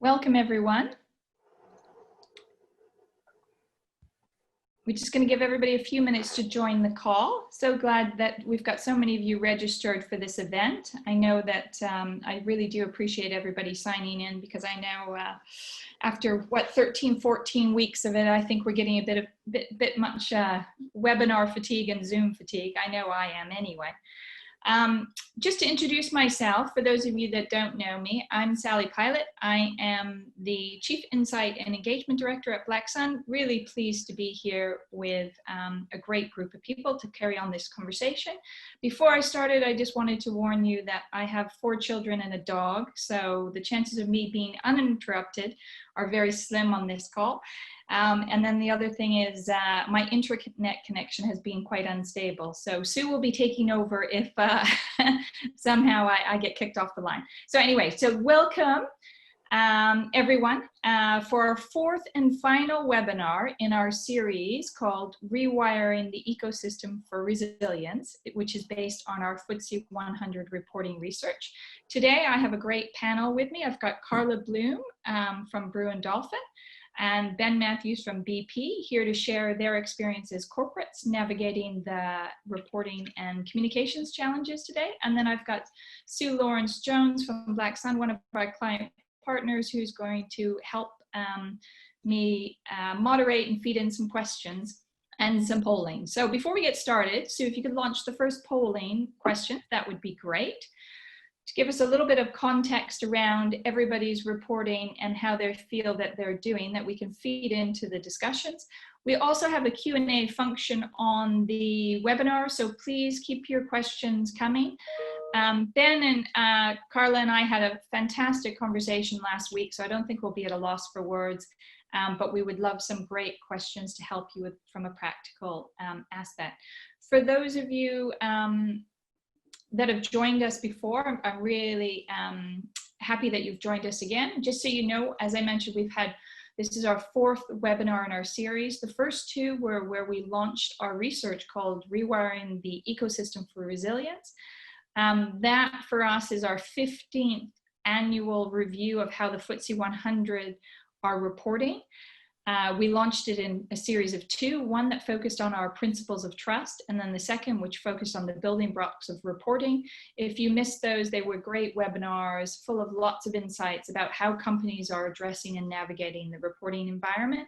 Welcome, everyone. We're just going to give everybody a few minutes to join the call. So glad that we've got so many of you registered for this event. I know that I really do appreciate everybody signing in, because I know after what 13, 14 weeks of it, I think we're getting a bit much webinar fatigue and Zoom fatigue. I know I am anyway. Just to introduce myself, for those of you that don't know me, I'm Sally Pilot. I am the Chief Insight and Engagement Director at Black Sun. Really pleased to be here with a great group of people to carry on this conversation. Before I started, I just wanted to warn you that I have 4 children and a dog, so the chances of me being uninterrupted are very slim on this call. And then the other thing is my internet connection has been quite unstable. So Sue will be taking over if somehow I get kicked off the line. So anyway, so welcome everyone for our 4th and final webinar in our series called Rewiring the Ecosystem for Resilience, which is based on our FTSE 100 reporting research. Today I have a great panel with me. I've got Carla Bloom from Brew and Dolphin, and Ben Matthews from BP, here to share their experience as corporates navigating the reporting and communications challenges today. And then I've got Sue Lawrence Jones from Black Sun, one of our client partners, who's going to help me moderate and feed in some questions and some polling. So before we get started, Sue, if you could launch the first polling question, that would be great. To give us a little bit of context around everybody's reporting and how they feel that they're doing, that we can feed into the discussions. We also have a Q&A function on the webinar, so please keep your questions coming. Ben and Carla and I had a fantastic conversation last week, so I don't think we'll be at a loss for words, but we would love some great questions to help you with from a practical aspect. For those of you that have joined us before, I'm really happy that you've joined us again. Just so you know, as I mentioned, this is our 4th webinar in our series. The first 2 were where we launched our research called Rewiring the Ecosystem for Resilience. That for us is our 15th annual review of how the FTSE 100 are reporting. We launched it in a series of 2, one that focused on our principles of trust, and then the second, which focused on the building blocks of reporting. If you missed those, they were great webinars full of lots of insights about how companies are addressing and navigating the reporting environment.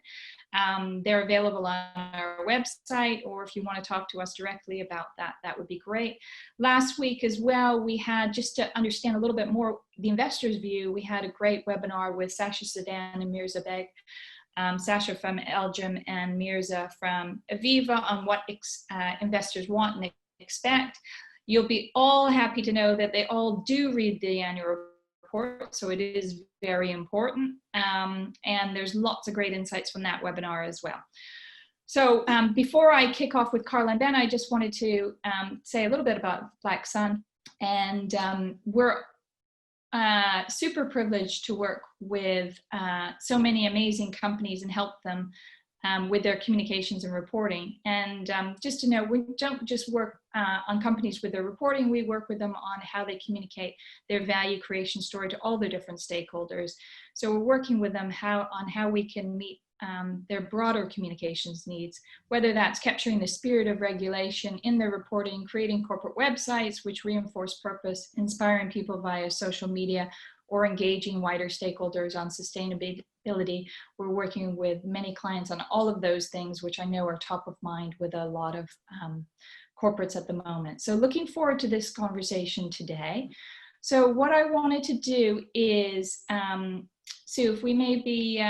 They're available on our website, or if you want to talk to us directly about that, that would be great. Last week as well, we had, just to understand a little bit more the investor's view, we had a great webinar with Sasha Sedan and Mirza Beg. Sasha from Elgin and Mirza from Aviva on what investors want and expect. You'll be all happy to know that they all do read the annual report, so it is very important. And there's lots of great insights from that webinar as well. So before I kick off with Carla and Ben, I just wanted to say a little bit about Black Sun. And we're super privileged to work with so many amazing companies and help them with their communications and reporting. And just to know, we don't just work on companies with their reporting, we work with them on how they communicate their value creation story to all their different stakeholders. So we're working with them on how we can meet their broader communications needs, whether that's capturing the spirit of regulation in their reporting, creating corporate websites which reinforce purpose, inspiring people via social media, or engaging wider stakeholders on sustainability. We're working with many clients on all of those things, which I know are top of mind with a lot of corporates at the moment. So looking forward to this conversation today. So what I wanted to do is, Sue, if we maybe,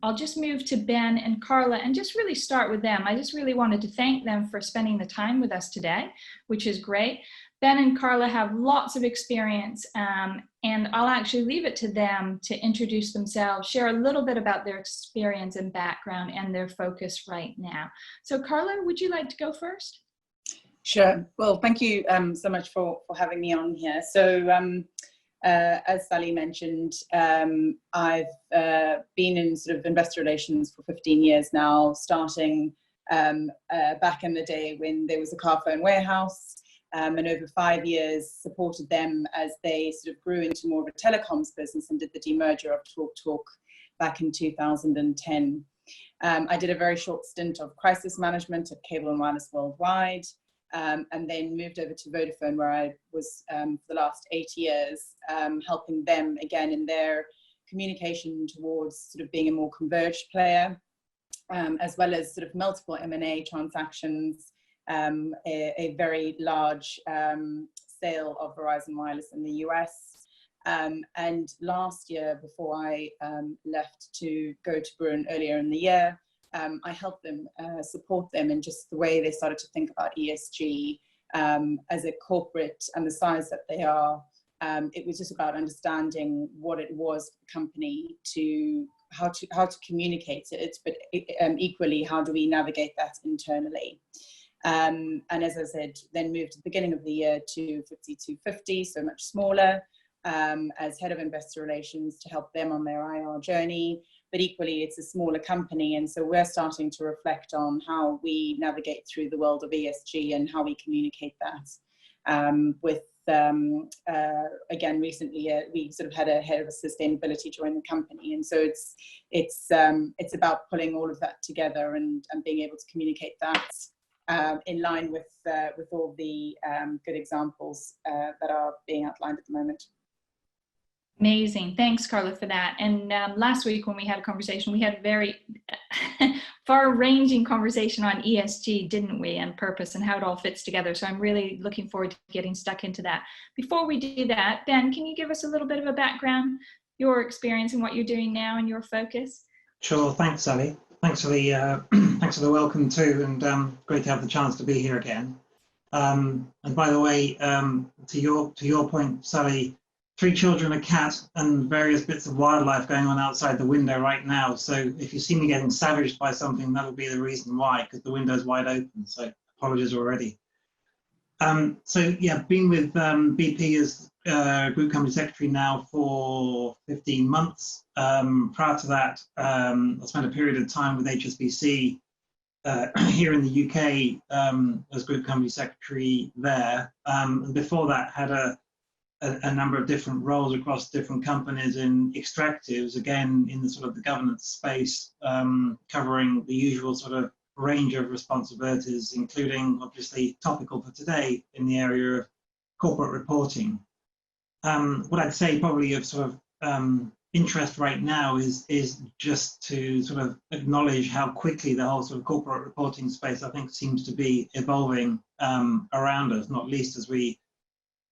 I'll just move to Ben and Carla and just really start with them. I just really wanted to thank them for spending the time with us today, which is great. Ben and Carla have lots of experience, and I'll actually leave it to them to introduce themselves, share a little bit about their experience and background and their focus right now. So Carla, would you like to go first? Sure. Well, thank you so much for having me on here. So as Sally mentioned, I've been in sort of investor relations for 15 years now, starting back in the day when there was a car phone warehouse. And over 5 years supported them as they sort of grew into more of a telecoms business and did the demerger of TalkTalk back in 2010. I did a very short stint of crisis management at Cable and Wireless Worldwide, and then moved over to Vodafone, where I was for the last 8 years, helping them again in their communication towards sort of being a more converged player, as well as sort of multiple M&A transactions. A very large sale of Verizon Wireless in the US. And last year, before I left to go to Bruin earlier in the year, I helped them support them in just the way they started to think about ESG as a corporate and the size that they are. It was just about understanding what it was for the company to how to communicate it, but equally, how do we navigate that internally? And as I said, then moved at the beginning of the year to FTSE 250, so much smaller, as head of investor relations to help them on their IR journey. But equally, it's a smaller company, and so we're starting to reflect on how we navigate through the world of ESG and how we communicate that. Again, recently we sort of had a head of sustainability join the company, and so it's about pulling all of that together and being able to communicate that. In line with all the good examples that are being outlined at the moment. Amazing. Thanks, Carla, for that. And last week when we had a conversation, we had a very far-ranging conversation on ESG, didn't we, and purpose and how it all fits together. So I'm really looking forward to getting stuck into that. Before we do that, Ben, can you give us a little bit of a background, your experience and what you're doing now and your focus? Sure. Thanks, Sally. Thanks for the thanks for the welcome too, and great to have the chance to be here again. And by the way, to your point, Sally, 3 children, a cat, and various bits of wildlife going on outside the window right now. So if you see me getting savaged by something, that'll be the reason why, because the window's wide open. So apologies already. So yeah, been with BP as Group Company Secretary now for 15 months. Prior to that, I spent a period of time with HSBC here in the UK as Group Company Secretary there. And before that, had a number of different roles across different companies in extractives, again in the sort of the governance space, covering the usual sort of range of responsibilities, including obviously topical for today in the area of corporate reporting. What I'd say probably of sort of interest right now is just to sort of acknowledge how quickly the whole sort of corporate reporting space, I think, seems to be evolving around us, not least as we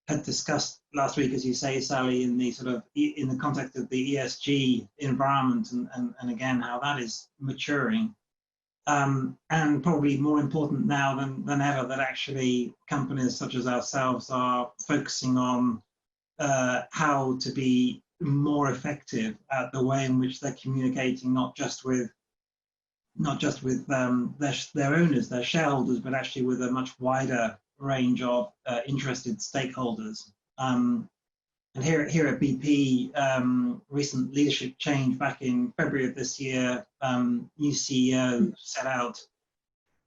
had discussed last week, as you say, Sally, in the sort of in the context of the ESG environment and again how that is maturing. And probably more important now than ever that actually companies such as ourselves are focusing on how to be more effective at the way in which they're communicating, not just with their owners, their shareholders, but actually with a much wider range of interested stakeholders. And here at BP, recent leadership change back in February of this year, new CEO set out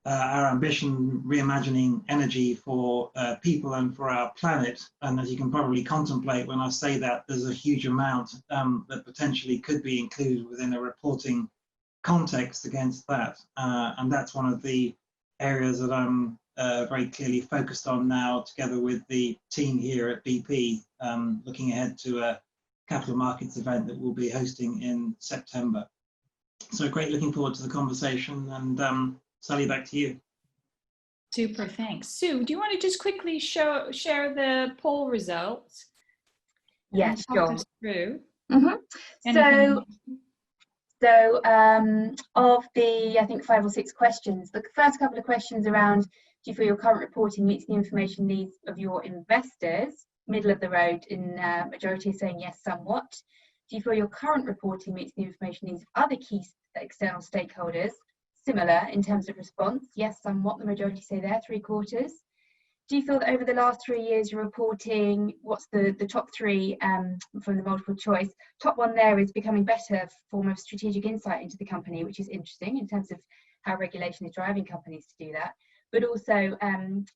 our ambition, reimagining energy for people and for our planet. And as you can probably contemplate when I say that, there's a huge amount that potentially could be included within a reporting context against that. And that's one of the areas that I'm very clearly focused on now, together with the team here at BP, looking ahead to a capital markets event that we'll be hosting in September. So great, looking forward to the conversation. And Sally, back to you. Super, thanks. Sue, do you want to just quickly share the poll results? Yeah, sure. Us through. So of the, I think, 5 or 6 questions, the first couple of questions around, do you feel your current reporting meets the information needs of your investors? Middle of the road in majority saying yes, somewhat. Do you feel your current reporting meets the information needs of other key external stakeholders? Similar in terms of response, yes, somewhat, the majority say there, 3/4. Do you feel that over the last 3 years you're reporting, what's the top 3 from the multiple choice? Top 1 there is becoming better form of strategic insight into the company, which is interesting in terms of how regulation is driving companies to do that. But also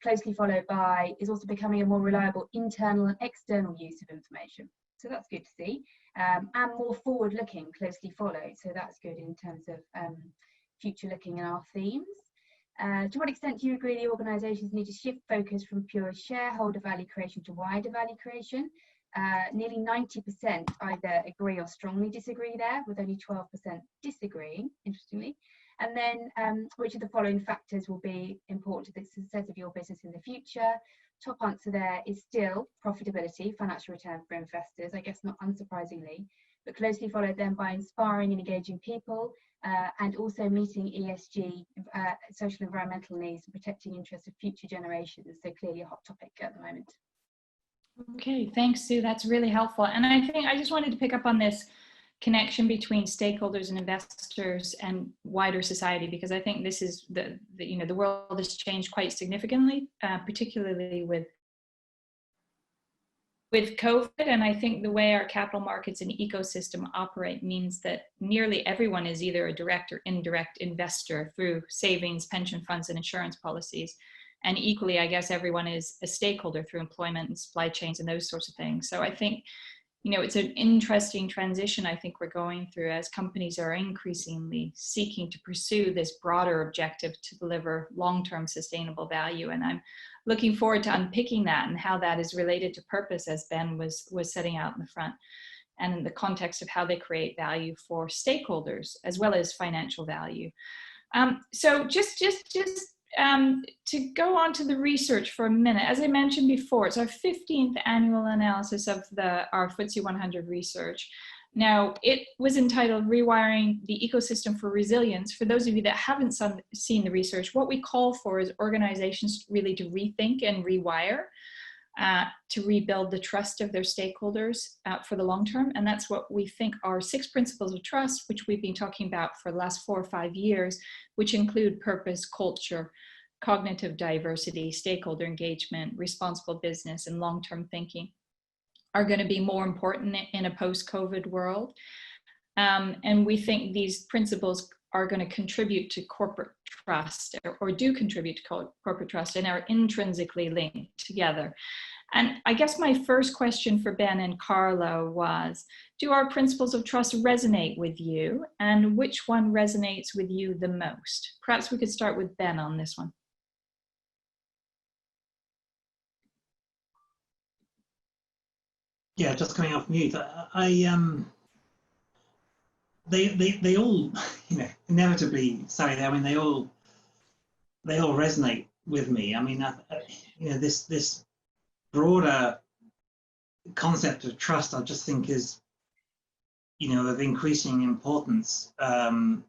closely followed by is also becoming a more reliable internal and external use of information. So that's good to see. And more forward looking, closely followed. So that's good in terms of future looking in our themes. To what extent do you agree the organisations need to shift focus from pure shareholder value creation to wider value creation? Nearly 90% either agree or strongly disagree there, with only 12% disagreeing, interestingly. And then which of the following factors will be important to the success of your business in the future? Top answer there is still profitability, financial return for investors, I guess not unsurprisingly, but closely followed then by inspiring and engaging people, and also meeting ESG, social and environmental needs, and protecting interests of future generations. So clearly a hot topic at the moment. Okay, thanks, Sue. That's really helpful. And I think I just wanted to pick up on this connection between stakeholders and investors and wider society, because I think this is the world has changed quite significantly, particularly with COVID, and I think the way our capital markets and ecosystem operate means that nearly everyone is either a direct or indirect investor through savings, pension funds, and insurance policies. And equally, I guess everyone is a stakeholder through employment and supply chains and those sorts of things. So I think, it's an interesting transition I think we're going through as companies are increasingly seeking to pursue this broader objective to deliver long-term sustainable value. And I'm looking forward to unpicking that and how that is related to purpose, as Ben was setting out in the front, and in the context of how they create value for stakeholders as well as financial value. So just to go on to the research for a minute, as I mentioned before, it's our 15th annual analysis of our FTSE 100 research. Now, it was entitled Rewiring the Ecosystem for Resilience. For those of you that haven't seen the research, what we call for is organizations really to rethink and rewire, to rebuild the trust of their stakeholders for the long term. And that's what we think are 6 principles of trust, which we've been talking about for the last 4 or 5 years, which include purpose, culture, cognitive diversity, stakeholder engagement, responsible business, and long-term thinking are going to be more important in a post-COVID world. And we think these principles are going to contribute to corporate trust, or do contribute to corporate trust, and are intrinsically linked together. And I guess my first question for Ben and Carlo was, do our principles of trust resonate with you? And which one resonates with you the most? Perhaps we could start with Ben on this one. Yeah, just coming off mute. They all, inevitably, Sally. I mean, they all resonate with me. I mean, this broader concept of trust, I just think is, of increasing importance, and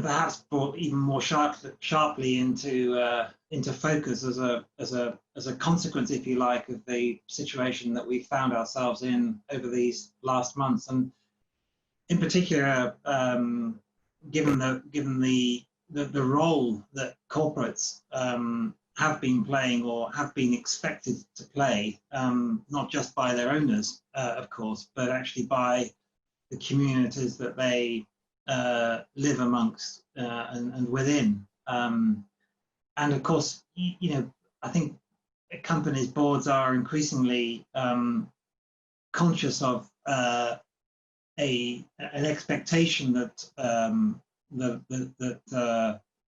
perhaps brought even more sharply into focus as a consequence, if you like, of the situation that we found ourselves in over these last months, and in particular, given the role that corporates have been playing or have been expected to play, not just by their owners, of course, but actually by the communities that they live amongst and within. And of course, I think companies' boards are increasingly conscious of an expectation that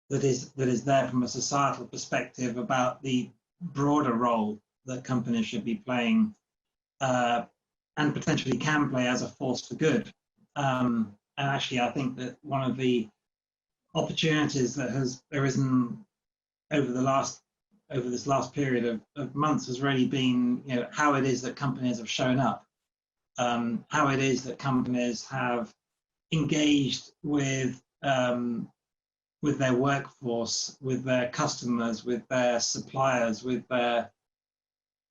that is there from a societal perspective about the broader role that companies should be playing and potentially can play as a force for good. And actually, I think that one of the opportunities that has arisen over this last period of months has really been, how it is that companies have shown up, how it is that companies have engaged with their workforce, with their customers, with their suppliers, with their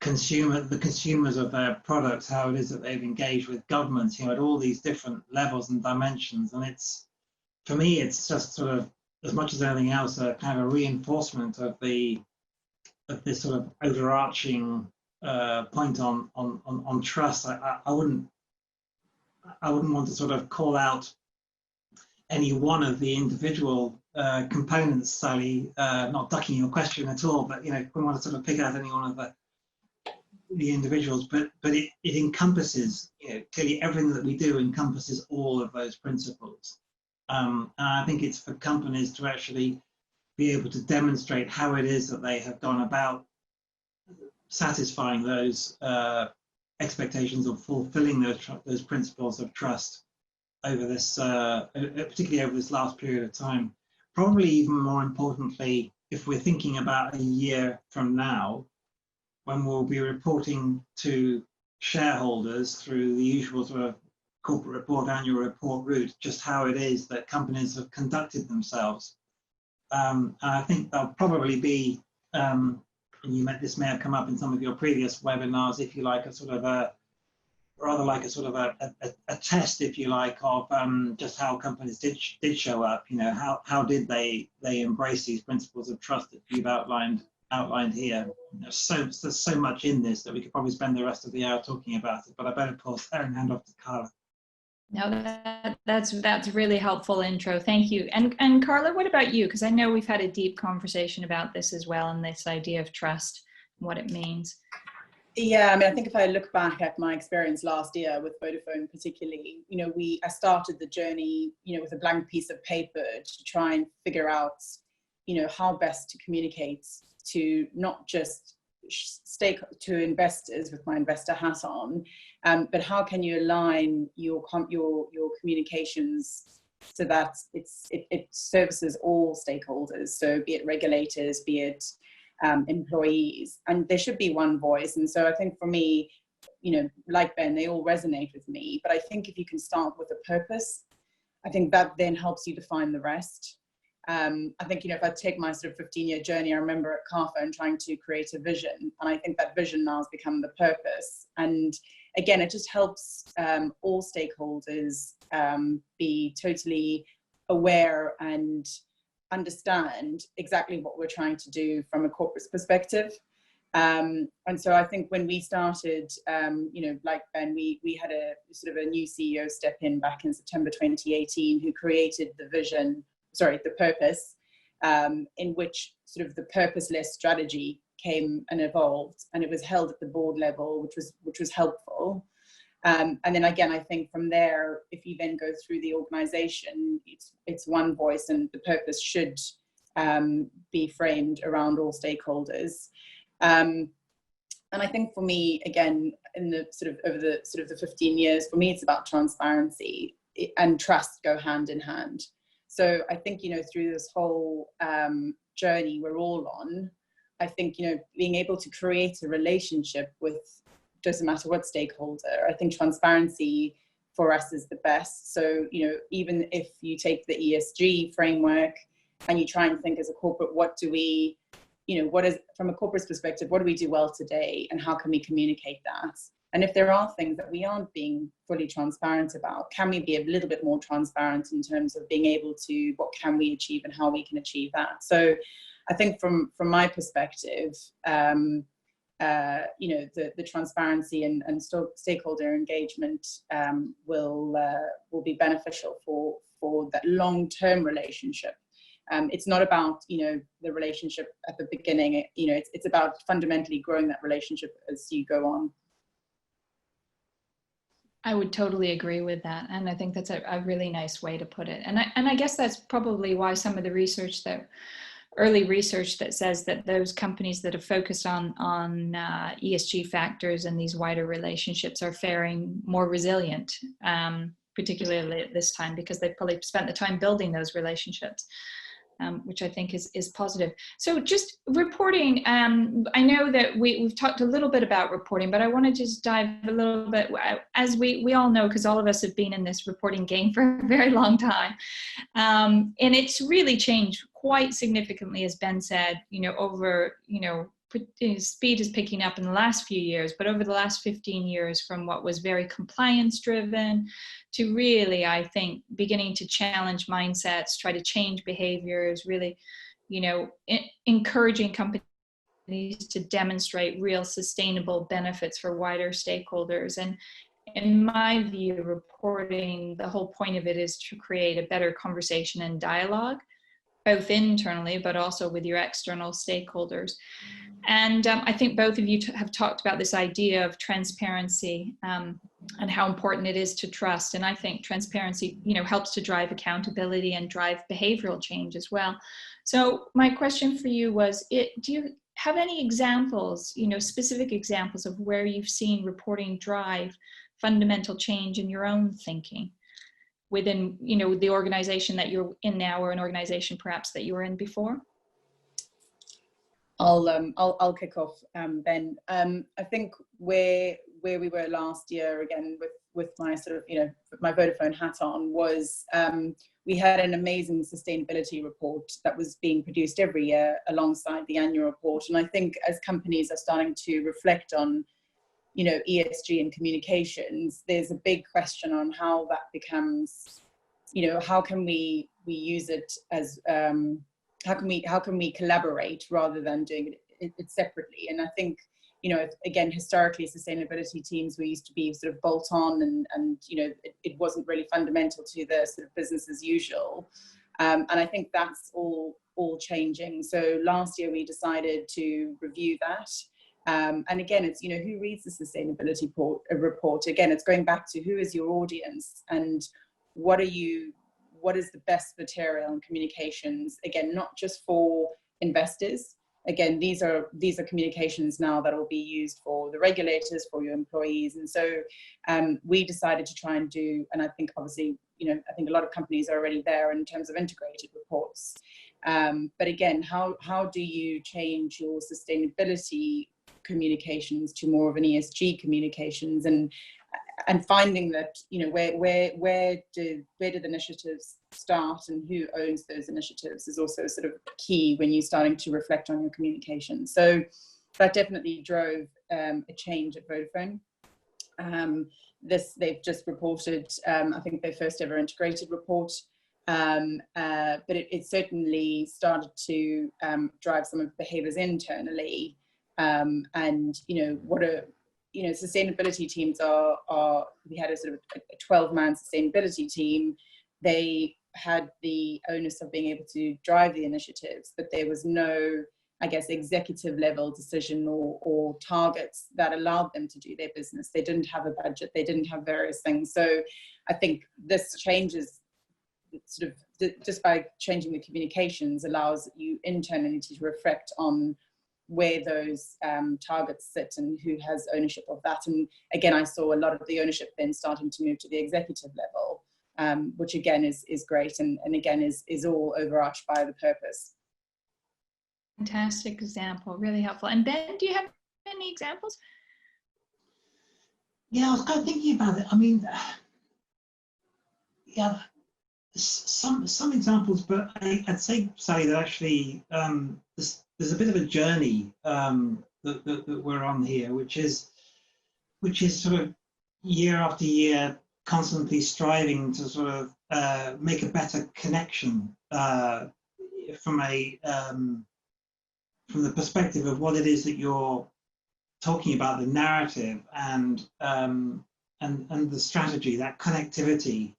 the consumers of their products, how it is that they've engaged with governments, at all these different levels and dimensions. And it's, for me, it's just sort of, as much as anything else, a kind of a reinforcement of this sort of overarching point on trust. I wouldn't want to sort of call out any one of the individual components, Sally, not ducking your question at all, but we want to sort of pick out any one of the individuals, but it encompasses, clearly everything that we do encompasses all of those principles. And I think it's for companies to actually be able to demonstrate how it is that they have gone about satisfying those expectations or fulfilling those principles of trust over this, particularly over this last period of time. Probably even more importantly, if we're thinking about a year from now, when we'll be reporting to shareholders through the usual sort of corporate report, annual report route, just how it is that companies have conducted themselves. And I think there'll probably be, and this may have come up in some of your previous webinars, if you like, a sort of a test, if you like, of just how companies did show up. How did they embrace these principles of trust that you've outlined here? There's so much in this that we could probably spend the rest of the hour talking about it, but I better pause there and hand off to Carla. No, that's really helpful intro. Thank you. And Carla, what about you? Because I know we've had a deep conversation about this as well, and this idea of trust, and what it means. Yeah, I mean, I think if I look back at my experience last year with Vodafone particularly, I started the journey, with a blank piece of paper to try and figure out, how best to communicate to not just to investors with my investor hat on, but how can you align your communications so that it services all stakeholders, so be it regulators, be it employees, and there should be one voice. And so I think for me, like Ben, they all resonate with me, but I think if you can start with a purpose, I think that then helps you define the rest. I think, if I take my sort of 15-year journey, I remember at Carphone trying to create a vision, and I think that vision now has become the purpose. And again, it just helps all stakeholders be totally aware and understand exactly what we're trying to do from a corporate perspective. And so I think when we started, like Ben, we had a sort of a new CEO step in back in September 2018 who created the purpose, in which sort of the purpose-led strategy came and evolved, and it was held at the board level, which was helpful. And then again, I think from there, if you then go through the organization, it's one voice, and the purpose should be framed around all stakeholders. And I think for me, again, in the sort of over the 15 years, for me, it's about transparency and trust go hand in hand. So I think, through this whole journey we're all on, I think, being able to create a relationship with, doesn't matter what stakeholder, I think transparency for us is the best. So, even if you take the ESG framework and you try and think as a corporate, what do we, what is, from a corporate perspective, what do we do well today and how can we communicate that? And if there are things that we aren't being fully transparent about, can we be a little bit more transparent in terms of being able to, what can we achieve and how we can achieve that? So I think from my perspective, you know, the transparency and stakeholder engagement will be beneficial for that long-term relationship. It's not about, you know, the relationship at the beginning. You know, it's about fundamentally growing that relationship as you go on. I would totally agree with that, and I think that's a really nice way to put it. And I guess that's probably why some of the research early research that says that those companies that are focused on ESG factors and these wider relationships are faring more resilient, particularly at this time, because they've probably spent the time building those relationships, which I think is positive. So just reporting, I know that we've talked a little bit about reporting, but I want to just dive a little bit, as we all know, because all of us have been in this reporting game for a very long time, and it's really changed quite significantly, as Ben said, you know, over, you know, speed is picking up in the last few years, but over the last 15 years, from what was very compliance driven to really, I think, beginning to challenge mindsets, try to change behaviors, really, you know, encouraging companies to demonstrate real sustainable benefits for wider stakeholders. And in my view, reporting, the whole point of it is to create a better conversation and dialogue, both internally, but also with your external stakeholders. And I think both of you have talked about this idea of transparency and how important it is to trust. And I think transparency, you know, helps to drive accountability and drive behavioral change as well. So my question for you was, do you have any examples, you know, specific examples of where you've seen reporting drive fundamental change in your own thinking within, you know, the organization that you're in now, or an organization perhaps that you were in before? I'll kick off, Ben. I think where we were last year, again with my sort of, you know, my Vodafone hat on, was we had an amazing sustainability report that was being produced every year alongside the annual report. And I think as companies are starting to reflect on, you know, ESG and communications, there's a big question on how that becomes, you know, how can we use it as how can we collaborate rather than doing it separately? And I think, you know, again, historically, sustainability teams were used to be sort of bolt on, and you know, it wasn't really fundamental to the sort of business as usual. And I think that's all changing. So last year we decided to review that. And again, it's, you know, who reads the sustainability report? Again, it's going back to who is your audience and what is the best material and communications? Again, not just for investors. Again, these are communications now that will be used for the regulators, for your employees. And so we decided to try and do, and I think obviously, you know, I think a lot of companies are already there in terms of integrated reports. But again, how do you change your sustainability communications to more of an ESG communications, and finding that, you know, where do the initiatives start and who owns those initiatives is also sort of key when you're starting to reflect on your communication. So that definitely drove a change at Vodafone. They've just reported, I think, their first ever integrated report, but it certainly started to drive some of the behaviours internally. And you know, sustainability teams are we had a sort of a 12-man sustainability team. They had the onus of being able to drive the initiatives, but there was no, I guess, executive level decision or targets that allowed them to do their business. They didn't have a budget, they didn't have various things. So I think this changes sort of, just by changing the communications, allows you internally to reflect on where those targets sit and who has ownership of that. And again, I saw a lot of the ownership then starting to move to the executive level, which again is great, and again is all overarched by the purpose. Fantastic example, really helpful. And Ben, do you have any examples? Yeah, I was kind of thinking about it. I mean, yeah, some examples, but I'd say, Sally, that actually there's a bit of a journey that we're on here, which is sort of year after year constantly striving to sort of make a better connection from a from the perspective of what it is that you're talking about, the narrative and the strategy, that connectivity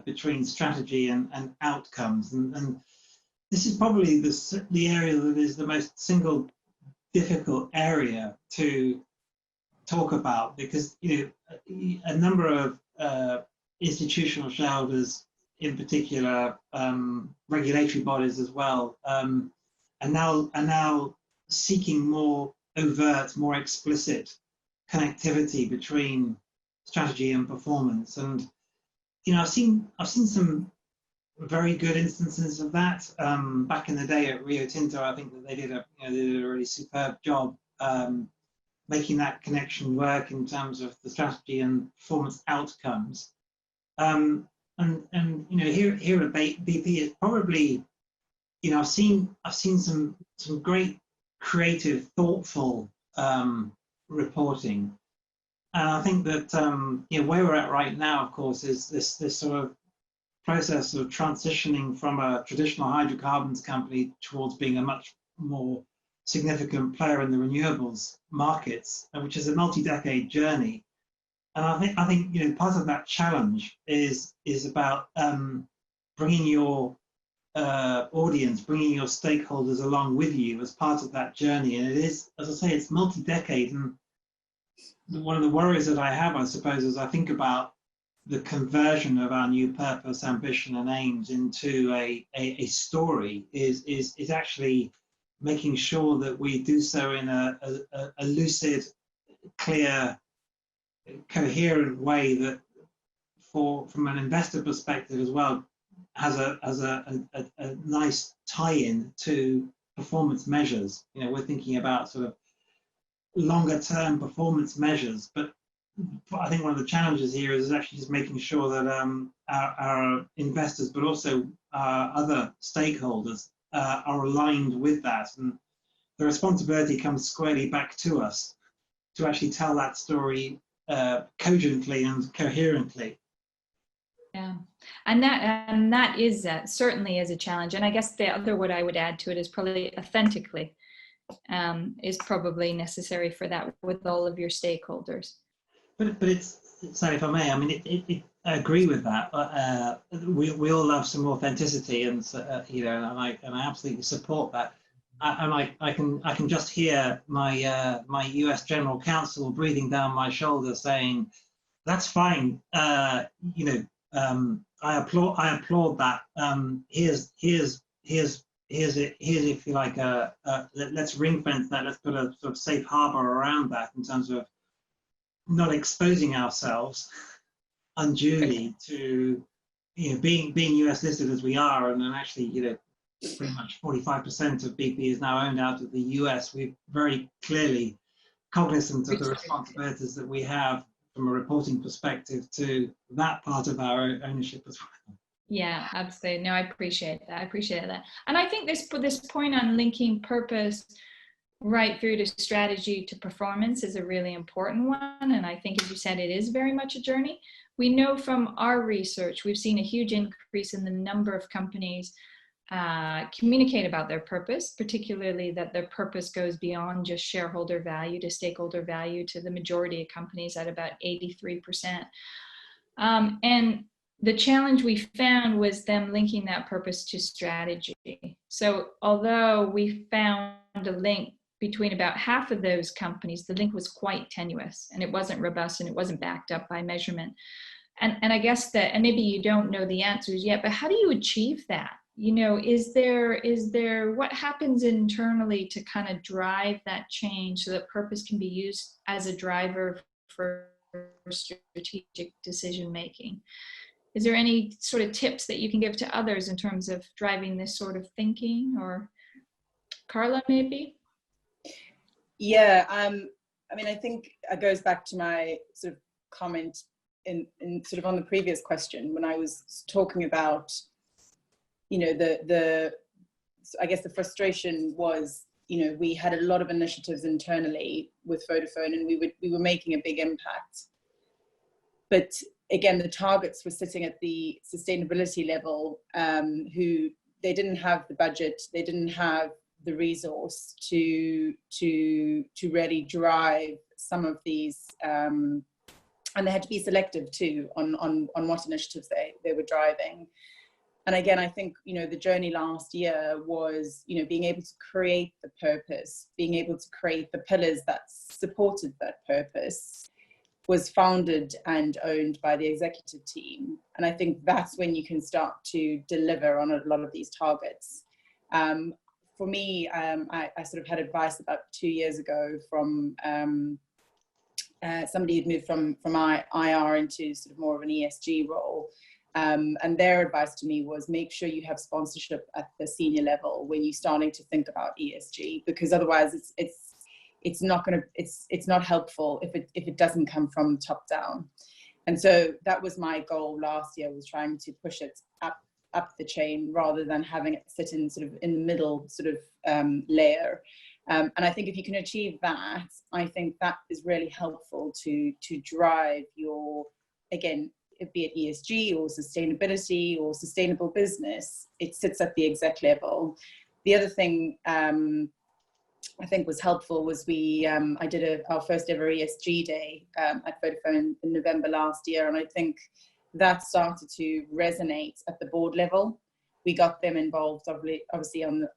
between strategy and outcomes, and this is probably the area that is the most single difficult area to talk about, because a number of institutional shareholders, in particular regulatory bodies as well, are now seeking more overt, more explicit connectivity between strategy and performance. And I've seen some very good instances of that. Back in the day at Rio Tinto, I think that they did a really superb job making that connection work in terms of the strategy and performance outcomes. And here at BP, it's probably, I've seen some great creative, thoughtful reporting. And I think that where we're at right now, of course, is this sort of process of transitioning from a traditional hydrocarbons company towards being a much more significant player in the renewables markets, which is a multi-decade journey. And I think part of that challenge is about bringing your audience, bringing your stakeholders along with you as part of that journey. And it is, as I say, it's multi-decade. And one of the worries that I have, I suppose, as I think about the conversion of our new purpose, ambition, and aims into a story is from making sure that we do so in a lucid, clear, coherent way that, from an investor perspective as well, has a nice tie-in to performance measures. We're thinking about sort of longer term performance measures, but I think one of the challenges here is actually just making sure that our investors, but also other stakeholders, are aligned with that, and the responsibility comes squarely back to us to actually tell that story cogently and coherently. Yeah, and that is certainly is a challenge. And I guess the other word I would add to it is probably authentically is probably necessary for that with all of your stakeholders. But it's, sorry if I may, I mean, I agree with that. We all love some authenticity, and and I absolutely support that. And I can just hear my my US General Counsel breathing down my shoulder, saying, "That's fine. I applaud that. Here's if you like let's ring fence that. Let's put a sort of safe harbor around that in terms of not exposing ourselves unduly to being US listed as we are, and then actually pretty much 45% of BP is now owned out of the US. We're very clearly cognizant of the responsibilities that we have from a reporting perspective to that part of our ownership as well. Yeah, absolutely. No, I appreciate that. And I think this point on linking purpose right through to strategy to performance is a really important one. And I think, as you said, it is very much a journey. We know from our research, we've seen a huge increase in the number of companies communicate about their purpose, particularly that their purpose goes beyond just shareholder value to stakeholder value to the majority of companies at about 83%. And the challenge we found was them linking that purpose to strategy. So although we found a link between about half of those companies, the link was quite tenuous and it wasn't robust and it wasn't backed up by measurement. And I guess that, and maybe you don't know the answers yet, but how do you achieve that? Is there what happens internally to kind of drive that change so that purpose can be used as a driver for strategic decision making? Is there any sort of tips that you can give to others in terms of driving this sort of thinking? Or Carla, maybe? Yeah, I mean, I think it goes back to my sort of comment in sort of on the previous question when I was talking about, I guess the frustration was, we had a lot of initiatives internally with Vodafone and we were making a big impact. But again, the targets were sitting at the sustainability level, who they didn't have the budget, they didn't have the resource to really drive some of these, and they had to be selective too on what initiatives they were driving. And again, I think, you know, the journey last year was, you know, being able to create the purpose, being able to create the pillars that supported that purpose, was founded and owned by the executive team. And I think that's when you can start to deliver on a lot of these targets. For me, I sort of had advice about 2 years ago from somebody who'd moved from IR into sort of more of an ESG role. And their advice to me was, make sure you have sponsorship at the senior level when you're starting to think about ESG, because otherwise it's not helpful if it doesn't come from top down. And so that was my goal last year, was trying to push it up the chain rather than having it sit in sort of in the middle sort of layer. And I think if you can achieve that, I think that is really helpful to drive your, again, be it ESG or sustainability or sustainable business, it sits at the exec level. The other thing I think was helpful was I did our first ever ESG day at Vodafone in November last year, and I think that started to resonate at the board level. We got them involved, obviously on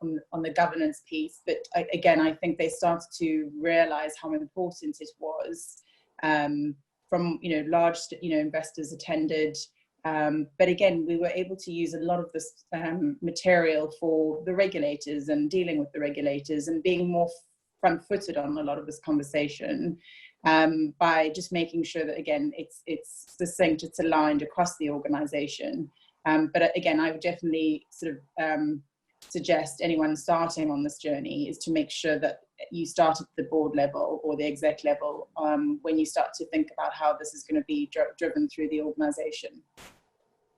the governance piece, but again, I think they started to realize how important it was. From, you know, large, you know, investors attended, but again, we were able to use a lot of this material for the regulators and dealing with the regulators and being more front-footed on a lot of this conversation, by just making sure that, again, it's succinct, it's aligned across the organization. But again, I would definitely sort of suggest anyone starting on this journey is to make sure that you start at the board level or the exec level when you start to think about how this is going to be driven through the organization.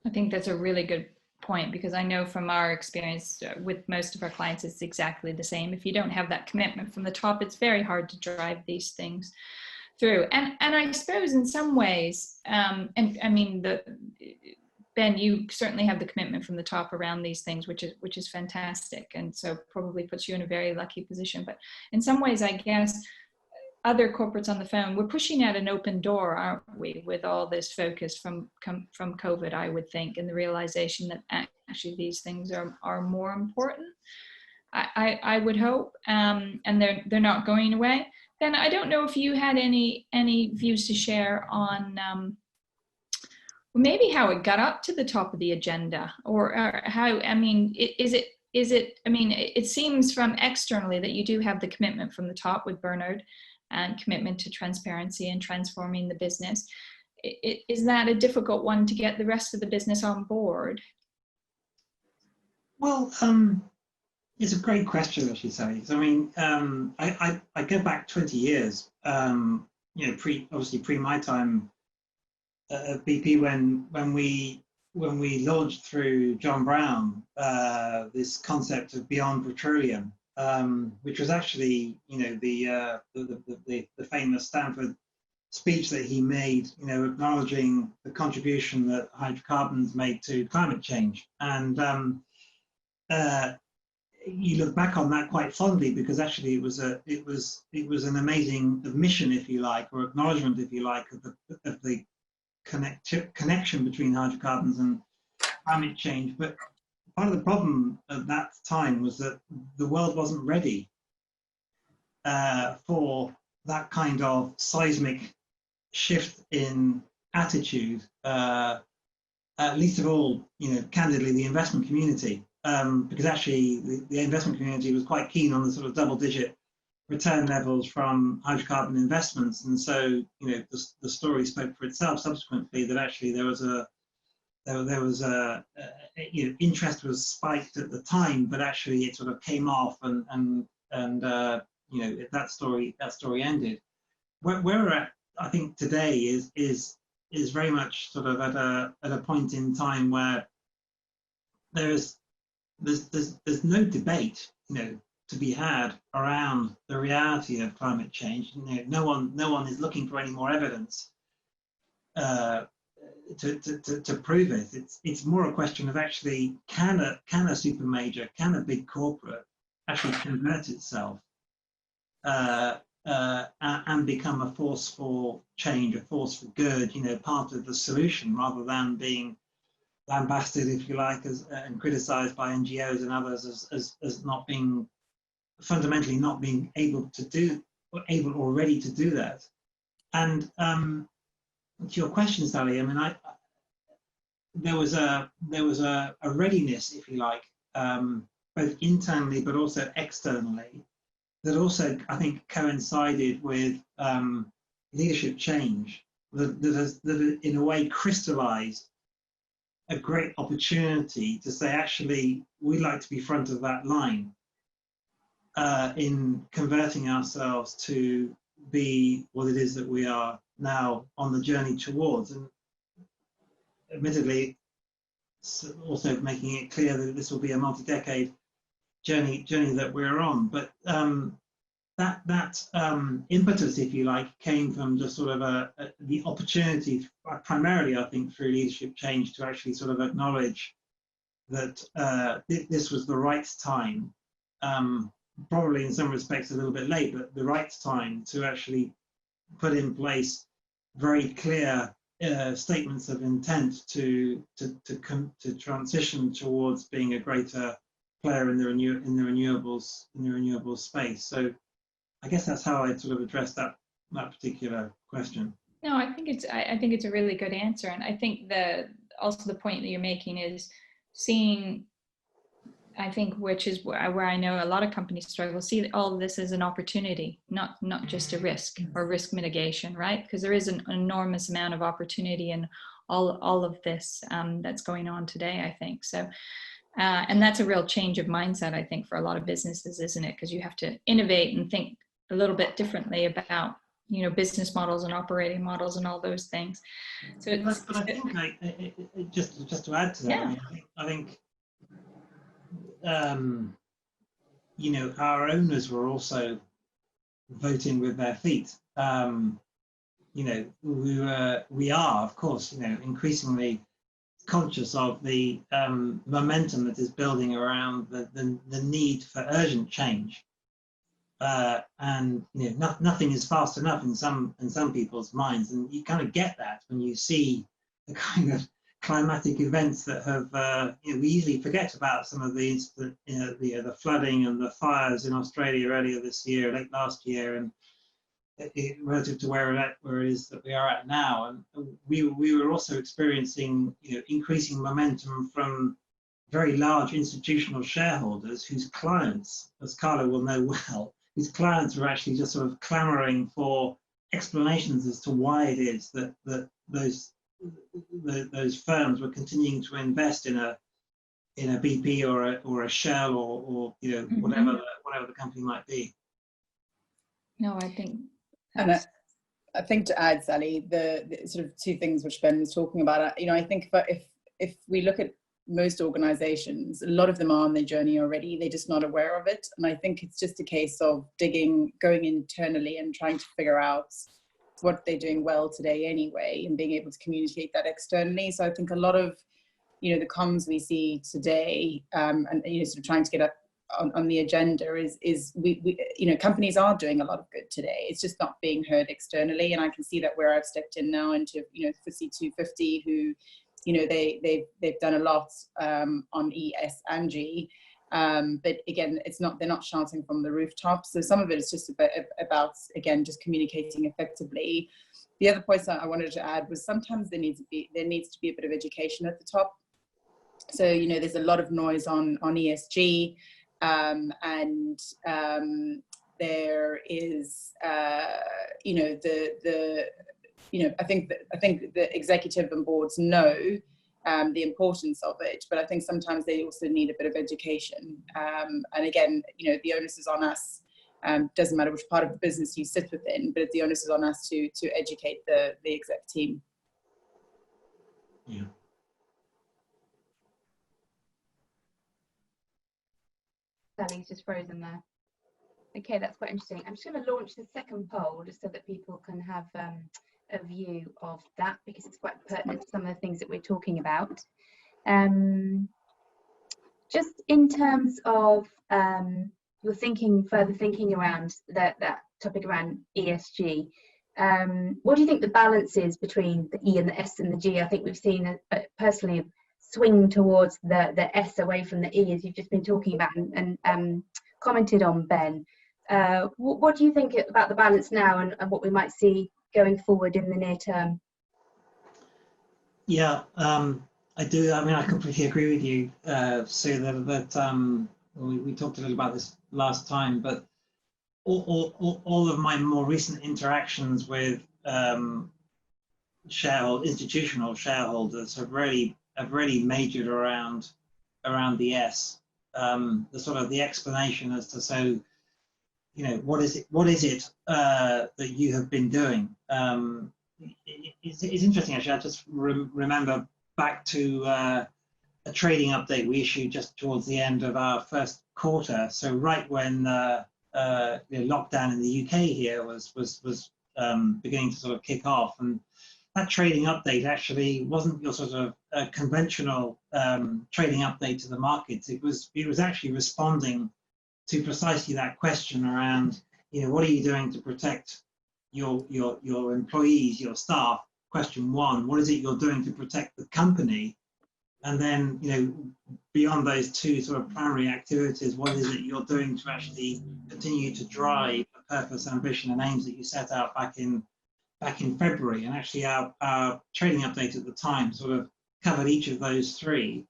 I think that's a really good point, because I know from our experience with most of our clients, it's exactly the same. If you don't have that commitment from the top, it's very hard to drive these things through. And I suppose in some ways, and I mean, Ben, you certainly have the commitment from the top around these things, which is fantastic, and so probably puts you in a very lucky position. But in some ways, I guess other corporates on the phone, we're pushing out an open door, aren't we, with all this focus from COVID, I would think, and the realization that actually these things are more important. I would hope, and they're not going away. Ben, I don't know if you had any views to share on maybe how it got up to the top of the agenda, or how, I mean, is it, I mean, it seems from externally that you do have the commitment from the top with Bernard and commitment to transparency and transforming the business. Is that a difficult one to get the rest of the business on board? Well, it's a great question, actually, Sally. So, I mean, I go back 20 years, you know, obviously pre my time at BP, when we launched through John Brown this concept of beyond petroleum, which was actually, you know, the famous Stanford speech that he made, you know, acknowledging the contribution that hydrocarbons made to climate change. And you look back on that quite fondly, because actually it was an amazing admission, if you like, or acknowledgement, if you like, of the connection between hydrocarbons and climate change. But part of the problem at that time was that the world wasn't ready for that kind of seismic shift in attitude, least of all, you know, candidly, the investment community, because actually the investment community was quite keen on the sort of double-digit return levels from hydrocarbon investments. And so, you know, the story spoke for itself subsequently, that actually there was a you know, interest was spiked at the time, but actually it sort of came off, and you know, that story ended. Where we're at, I think, today is very much sort of at a point in time where there's no debate, you know, to be had around the reality of climate change. You know, no one is looking for any more evidence to prove it. It's more a question of actually, can a super major, can a big corporate actually convert itself and become a force for change, a force for good, you know, part of the solution, rather than being lambasted, if you like, as and criticized by NGOs and others as not being, fundamentally not being able to do, or able already to do that. And to your question, Sally, I mean, there was a readiness, if you like, both internally but also externally, that also, I think, coincided with leadership change that in a way crystallized a great opportunity to say, actually, we'd like to be front of that line in converting ourselves to be what it is that we are now on the journey towards. And admittedly, also making it clear that this will be a multi-decade journey that we're on. But that impetus, if you like, came from just sort of the opportunity, primarily, I think, through leadership change, to actually sort of acknowledge that this was the right time, probably in some respects a little bit late, but the right time to actually put in place very clear statements of intent to transition towards being a greater player in the renewables space. So I guess that's how I sort of address that particular question. No, I think it's a really good answer, and I think also the point that you're making is seeing, I think, which is where I know a lot of companies struggle, see all of this as an opportunity, not just a risk or risk mitigation, right? Because there is an enormous amount of opportunity in all of this that's going on today, I think. So, and that's a real change of mindset, I think, for a lot of businesses, isn't it? Because you have to innovate and think a little bit differently about, you know, business models and operating models and all those things. So, but I think just to add to that, yeah. I think you know, our owners were also voting with their feet. You know, we are, of course, you know, increasingly conscious of the momentum that is building around the need for urgent change. And you know, nothing is fast enough in some people's minds, and you kind of get that when you see the kind of climatic events that have, you know, we easily forget about some of these, you know, the flooding and the fires in Australia earlier this year, late last year, and relative to where it is that we are at now. And we were also experiencing, you know, increasing momentum from very large institutional shareholders whose clients, as Carla will know well, whose clients were actually just sort of clamoring for explanations as to why it is that those firms were continuing to invest in a BP or a Shell or you know, whatever the company might be. No, I think. And I think to add, Sally, the sort of two things which Ben was talking about, you know, I think if we look at most organizations, a lot of them are on their journey already, they're just not aware of it. And I think it's just a case of going internally and trying to figure out what they're doing well today anyway, and being able to communicate that externally. So I think a lot of, you know, the comms we see today, and you know, sort of trying to get up on the agenda is we you know, companies are doing a lot of good today. It's just not being heard externally. And I can see that where I've stepped in now into, you know, FTSE 250, who, you know, they've done a lot on E, S and G. But again, they're not shouting from the rooftops. So some of it is just about, again, just communicating effectively. The other point that I wanted to add was sometimes there needs to be a bit of education at the top. So, you know, there's a lot of noise on ESG, and there is, you know, you know, I think the executive and boards know the importance of it, but I think sometimes they also need a bit of education. And again, you know, the onus is on us. Doesn't matter which part of the business you sit within, but the onus is on us to educate the exec team. Yeah. Sally's just frozen there. Okay, that's quite interesting. I'm just going to launch the second poll just so that people can have a view of that, because it's quite pertinent to some of the things that we're talking about. Just in terms of your further thinking around that topic around ESG. What do you think the balance is between the E and the S and the G? I think we've seen personally swing towards the S away from the E, as you've just been talking about and commented on, Ben. What do you think about the balance now and what we might see going forward in the near term? Yeah, I do. I mean, I completely agree with you, Sue, that we talked a little about this last time, but all of my more recent interactions with institutional shareholders have really majored around the S, the sort of the explanation as to, so, you know, what is it that you have been doing? It's interesting, actually. I just remember back to a trading update we issued just towards the end of our first quarter. So right when the lockdown in the UK here was beginning to sort of kick off, and that trading update actually wasn't your sort of conventional trading update to the markets. It was actually responding to precisely that question around, you know, what are you doing to protect your employees, your staff? Question one, what is it you're doing to protect the company? And then, you know, beyond those two sort of primary activities, what is it you're doing to actually continue to drive the purpose, ambition, and aims that you set out back in February? And actually, our trading update at the time sort of covered each of those three.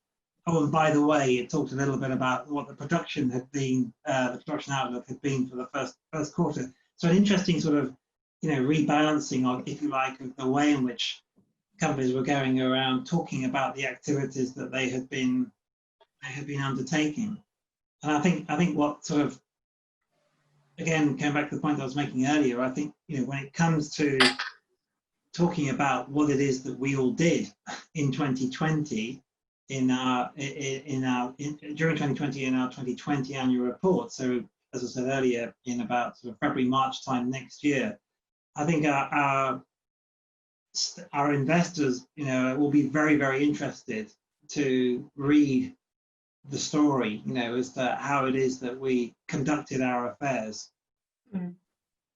Oh, and by the way, it talked a little bit about what the production had been, the production outlook had been for the first quarter. So an interesting sort of, you know, rebalancing of, if you like, of the way in which companies were going around talking about the activities that they had been undertaking. And I think what sort of, again, going back to the point I was making earlier, I think, you know, when it comes to talking about what it is that we all did in 2020, during 2020 in our 2020 annual report. So as I said earlier, in about sort of February, March time next year, I think our investors, you know, will be very, very interested to read the story, you know, as to how it is that we conducted our affairs. Mm.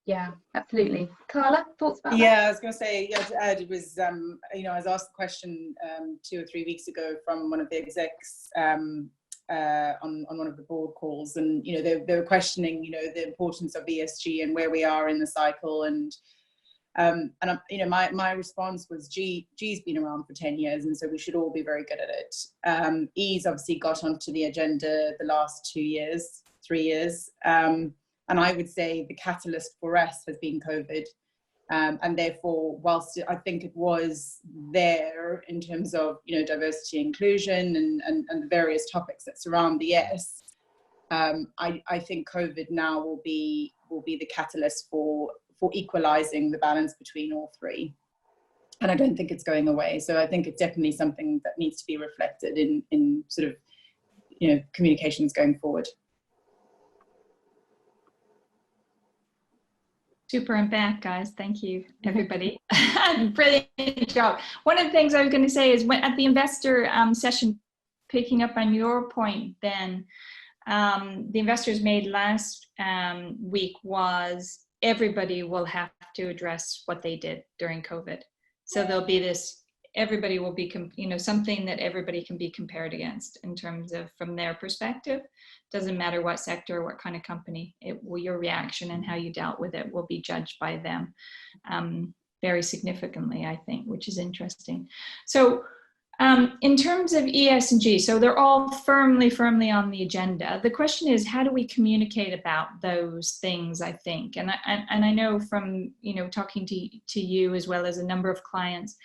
Yeah, absolutely. Carla, thoughts about that? Yeah, I was going to say, yeah, to add, it was, you know, I was asked a question 2 or 3 weeks ago from one of the execs on one of the board calls, and, you know, they were questioning, you know, the importance of ESG and where we are in the cycle, and you know, my response was, G's been around for 10 years, and so we should all be very good at it. E's obviously got onto the agenda the last 3 years. And I would say the catalyst for us has been COVID. And therefore, whilst I think it was there in terms of, you know, diversity, inclusion, and the various topics that surround the S, I think COVID now will be the catalyst for equalizing the balance between all three. And I don't think it's going away. So I think it's definitely something that needs to be reflected in sort of, you know, communications going forward. Super and back, guys. Thank you, everybody. Brilliant job. One of the things I was going to say is, when at the investor session, picking up on your point, Ben, the investors made last week was everybody will have to address what they did during COVID. So there'll be this, everybody will be, you know, something that everybody can be compared against in terms of, from their perspective. Doesn't matter what sector or what kind of company, your reaction and how you dealt with it will be judged by them very significantly, I think, which is interesting. So in terms of ESG, so they're all firmly on the agenda. The question is, how do we communicate about those things, I think? And I know from, you know, talking to you as well as a number of clients,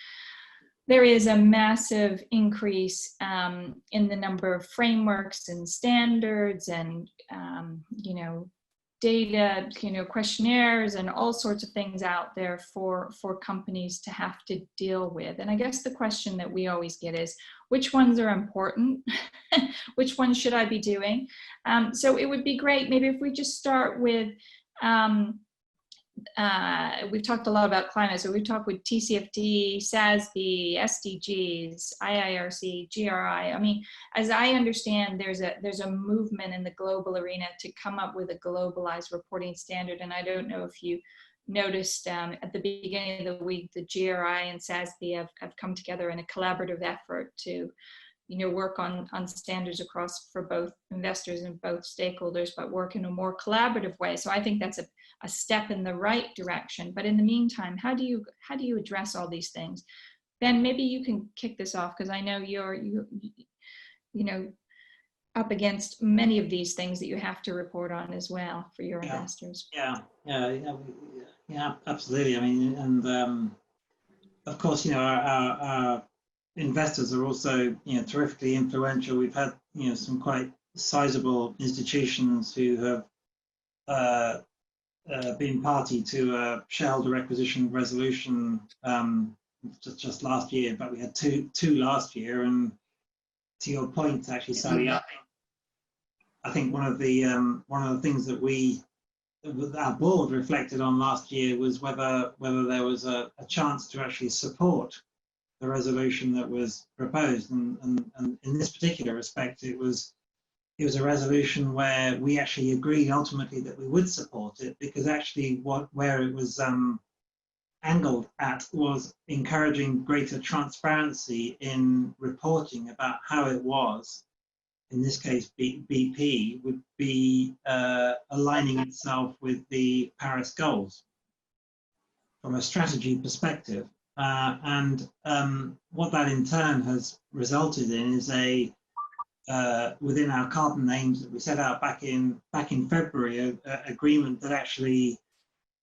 there is a massive increase in the number of frameworks and standards and, you know, data, you know, questionnaires and all sorts of things out there for companies to have to deal with. And I guess the question that we always get is, which ones are important? Which ones should I be doing? So it would be great maybe if we just start with we've talked a lot about climate, so we've talked with TCFD, SASB, SDGs, IIRC, GRI. I mean, as I understand, there's a movement in the global arena to come up with a globalized reporting standard. And I don't know if you noticed at the beginning of the week, the GRI and SASB have come together in a collaborative effort to, you know, work on standards across for both investors and both stakeholders, but work in a more collaborative way. So I think that's a step in the right direction. But in the meantime, how do you address all these things? Ben, maybe you can kick this off, because I know you're up against many of these things that you have to report on as well for your investors. Yeah, absolutely. I mean, and of course, you know, our investors are also, you know, terrifically influential. We've had, you know, some quite sizable institutions who have been party to a shareholder requisition resolution just last year. In fact, we had two last year. And to your point, actually, Sally, I think one of the things that our board reflected on last year was whether there was a chance to actually support the resolution that was proposed, and in this particular respect, it was a resolution where we actually agreed ultimately that we would support it, because actually where it was angled at was encouraging greater transparency in reporting about how it was, in this case BP, would be aligning itself with the Paris goals from a strategy perspective. And what that in turn has resulted in is within our carbon aims that we set out back in February, an agreement that actually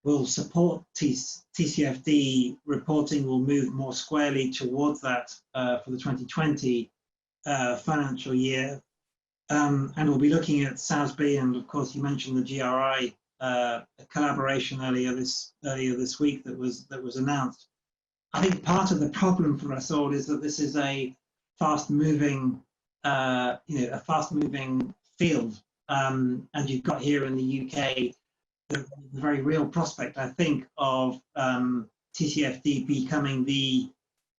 will support TCFD reporting, will move more squarely towards that for the 2020 financial year. And we'll be looking at SASB, and of course you mentioned the GRI collaboration earlier this week that was announced. I think part of the problem for us all is that this is a fast-moving, field, and you've got here in the UK the very real prospect, I think, of TCFD becoming the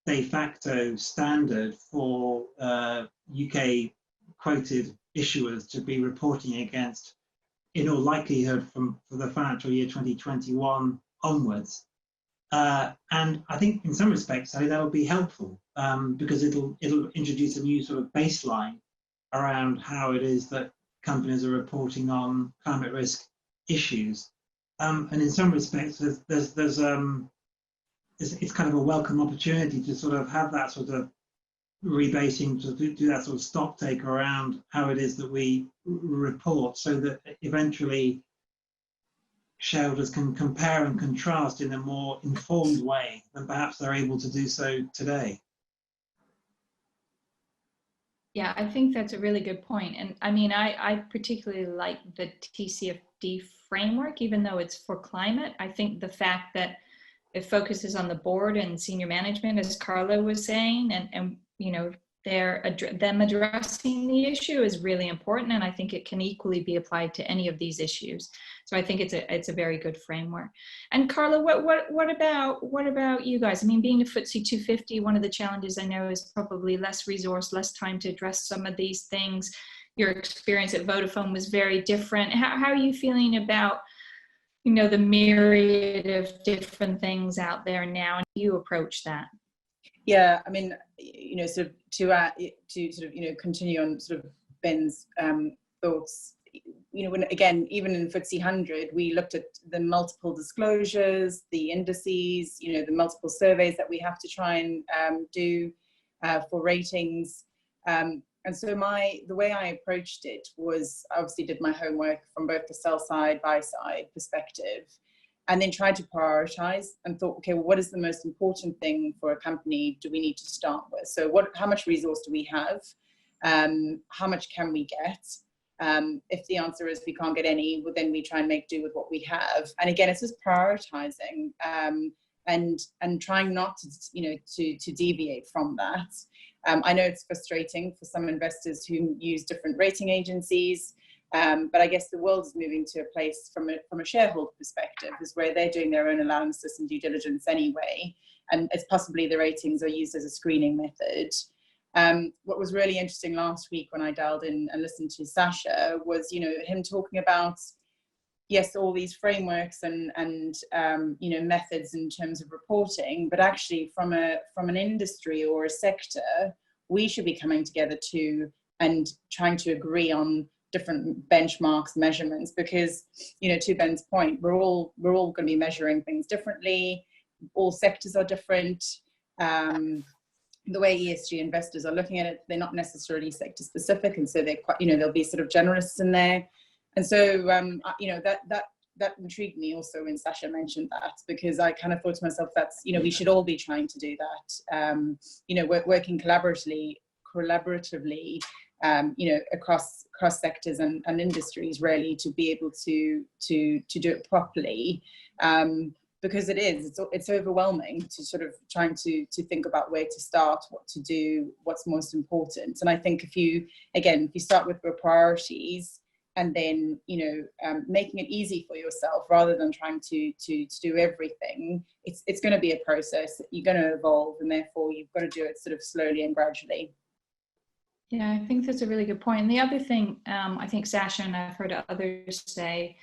de facto standard for UK quoted issuers to be reporting against, in all likelihood, for the financial year 2021 onwards. And I think in some respects, that'll be helpful because it'll introduce a new sort of baseline around how it is that companies are reporting on climate risk issues. And in some respects, it's kind of a welcome opportunity to sort of have that sort of rebasing, to do that sort of stock take around how it is that we report, so that eventually shareholders can compare and contrast in a more informed way than perhaps they're able to do so today. Yeah, I think that's a really good point. And I mean, I particularly like the TCFD framework, even though it's for climate. I think the fact that it focuses on the board and senior management, as Carla was saying, and you know, them addressing the issue is really important, and I think it can equally be applied to any of these issues. So I think it's a very good framework. And Carla, what about you guys? I mean, being a FTSE 250, one of the challenges I know is probably less resource, less time to address some of these things. Your experience at Vodafone was very different. How are you feeling about, you know, the myriad of different things out there now, and you approach that? Yeah, I mean, you know, sort of to sort of, you know, continue on sort of Ben's thoughts. You know, when again, even in FTSE 100, we looked at the multiple disclosures, the indices, you know, the multiple surveys that we have to try and do for ratings. And so the way I approached it was, I obviously did my homework from both the sell side, buy side perspective, and then tried to prioritize and thought, okay, well, what is the most important thing for a company do we need to start with? So how much resource do we have? How much can we get? If the answer is we can't get any, well, then we try and make do with what we have. And again, it's just prioritizing and trying not to, you know, to deviate from that. I know it's frustrating for some investors who use different rating agencies. But I guess the world is moving to a place from a shareholder perspective, is where they're doing their own analysis and due diligence anyway, and it's possibly the ratings are used as a screening method. What was really interesting last week when I dialed in and listened to Sasha was, him talking about, yes, all these frameworks and methods in terms of reporting, but actually from an industry or a sector, we should be coming together too and trying to agree on different benchmarks, measurements, because, to Ben's point, we're all going to be measuring things differently. All sectors are different. The way ESG investors are looking at it, they're not necessarily sector specific, and so they're quite, there'll be sort of generalists in there. And so, that intrigued me also when Sasha mentioned that, because I kind of thought to myself, that's, we should all be trying to do that, working collaboratively, across sectors and industries, really, to be able to do it properly. Because it's overwhelming to sort of trying to think about where to start, what to do, what's most important. And I think if you start with your priorities, and then making it easy for yourself rather than trying to do everything, it's going to be a process that you're going to evolve, and therefore you've got to do it sort of slowly and gradually. Yeah, I think that's a really good point. And the other thing, I think Sasha and I've heard others say,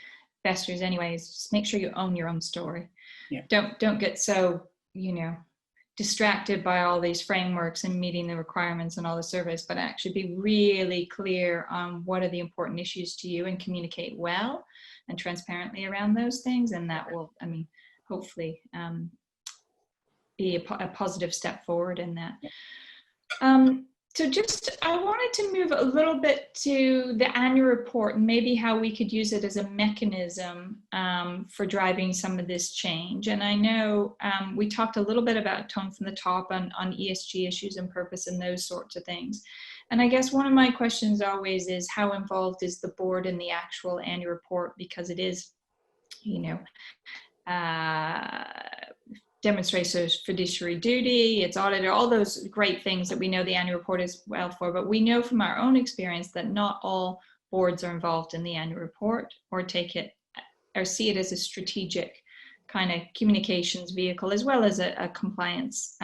investors anyway, is just make sure you own your own story. Yeah. Don't get so distracted by all these frameworks and meeting the requirements and all the surveys, but actually be really clear on what are the important issues to you and communicate well and transparently around those things. And that will, hopefully be a positive step forward in that. So I wanted to move a little bit to the annual report and maybe how we could use it as a mechanism for driving some of this change. And I know we talked a little bit about tone from the top on ESG issues and purpose and those sorts of things. And I guess one of my questions always is, how involved is the board in the actual annual report? Because it is, demonstrates those fiduciary duty, it's audited, all those great things that we know the annual report is well for. But we know from our own experience that not all boards are involved in the annual report or take it or see it as a strategic kind of communications vehicle, as well as a compliance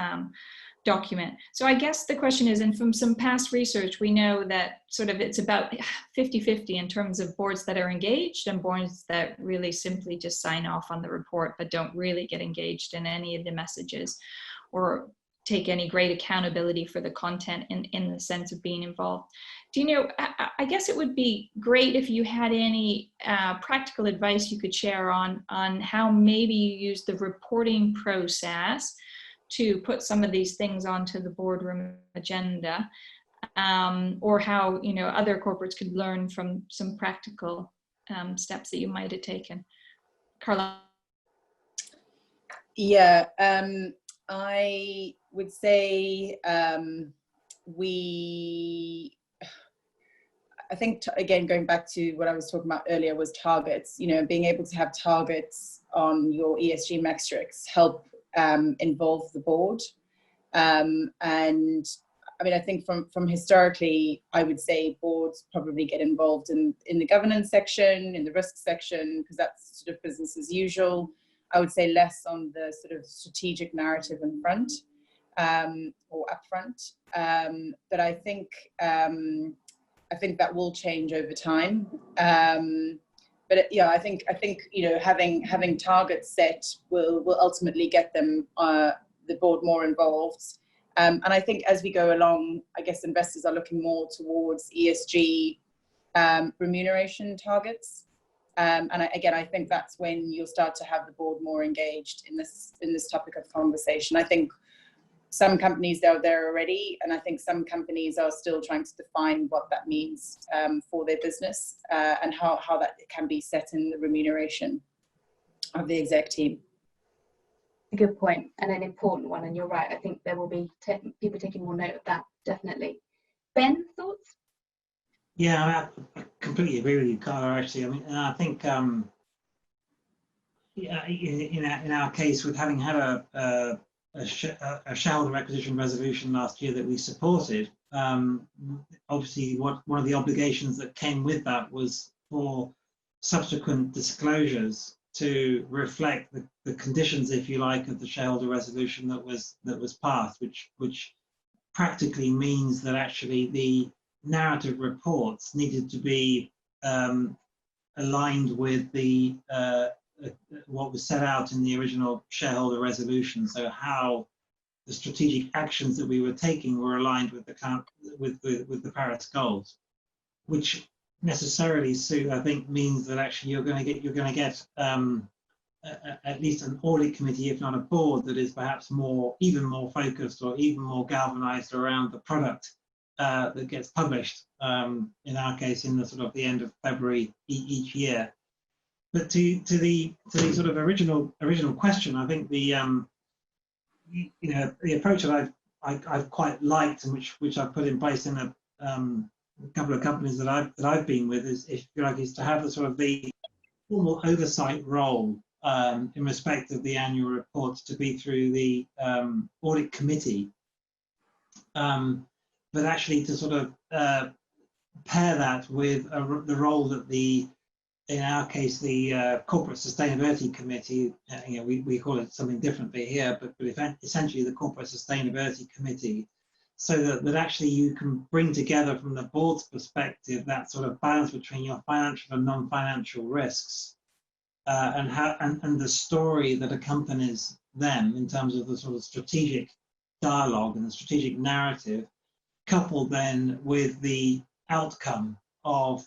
document. So I guess the question is, and from some past research, we know that sort of it's about 50-50 in terms of boards that are engaged and boards that really simply just sign off on the report, but don't really get engaged in any of the messages or take any great accountability for the content in the sense of being involved. I guess it would be great if you had any practical advice you could share on how maybe you use the reporting process to put some of these things onto the boardroom agenda, or how other corporates could learn from some practical steps that you might have taken. Carla? Yeah, I would say I think, again, going back to what I was talking about earlier, was targets. Being able to have targets on your ESG metrics help involve the board. And I think from historically, I would say boards probably get involved in the governance section, in the risk section, because that's sort of business as usual. I would say less on the sort of strategic narrative in front, or upfront. But I think that will change over time. But yeah, I think having targets set will ultimately get them the board more involved. And I think as we go along, I guess investors are looking more towards ESG remuneration targets. And I think that's when you'll start to have the board more engaged in this topic of conversation. I think some companies are there already, and I think some companies are still trying to define what that means for their business, and how that can be set in the remuneration of the exec team. A good point, and an important one, and you're right. I think there will be people taking more note of that, definitely. Ben, thoughts? Yeah, I completely agree with you, Carla, actually. I think in our case, with having had a shareholder acquisition resolution last year that we supported, obviously one of the obligations that came with that was for subsequent disclosures to reflect the conditions, if you like, of the shareholder resolution that was passed, which practically means that actually the narrative reports needed to be aligned with the what was set out in the original shareholder resolution. So how the strategic actions that we were taking were aligned with the Paris goals, which necessarily, Sue, I think means that actually you're going to get at least an audit committee, if not a board, that is perhaps even more focused or even more galvanized around the product that gets published, in our case, in the sort of the end of February each year. But to the sort of original question, I think the the approach that I've quite liked, and which I've put in place in a couple of companies that I've been with, is, if you like, is to have the sort of the formal oversight role in respect of the annual reports to be through the audit committee, but actually to sort of pair that with the role that in our case, the Corporate Sustainability Committee, we call it something differently here, but essentially the Corporate Sustainability Committee, so that actually you can bring together from the board's perspective that sort of balance between your financial and non-financial risks, and the story that accompanies them in terms of the sort of strategic dialogue and the strategic narrative, coupled then with the outcome of